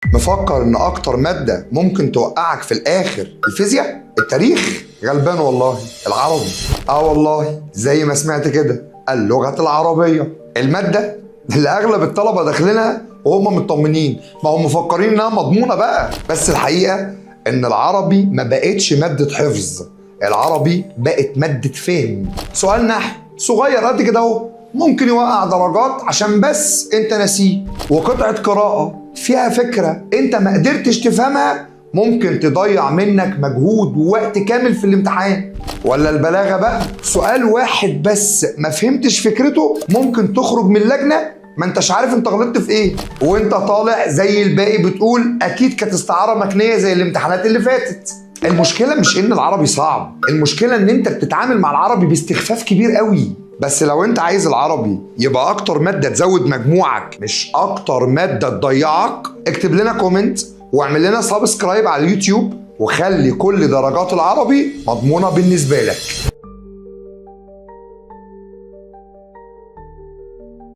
مفكر ان اكتر مادة ممكن توقعك في الاخر الفيزياء؟ التاريخ؟ غلبان والله. العربي؟ والله زي ما سمعت كده، اللغة العربية، المادة اللي اغلب الطلبة داخلينها وهم مطمنين، ما هم مفكرين انها مضمونة بقى. بس الحقيقة ان العربي ما بقتش مادة حفظ، العربي بقت مادة فهم. سؤال نحو صغير قد كده اهو ممكن يوقع درجات عشان بس انت ناسيه، وقطعة قراءة فيها فكرة انت ما قدرتش تفهمها ممكن تضيع منك مجهود ووقت كامل في الامتحان. ولا البلاغة بقى، سؤال واحد بس ما فهمتش فكرته ممكن تخرج من اللجنة ما انتش عارف انت غلطت في ايه، وانت طالع زي الباقي بتقول اكيد كانت استعارة مكنية زي الامتحانات اللي فاتت. المشكلة مش ان العربي صعب، المشكلة ان انت بتتعامل مع العربي باستخفاف كبير قوي. بس لو انت عايز العربي يبقى اكتر مادة تزود مجموعك مش اكتر مادة تضيعك، اكتب لنا كومنت واعمل لنا سبسكرايب على اليوتيوب، وخلي كل درجات العربي مضمونة بالنسبة لك.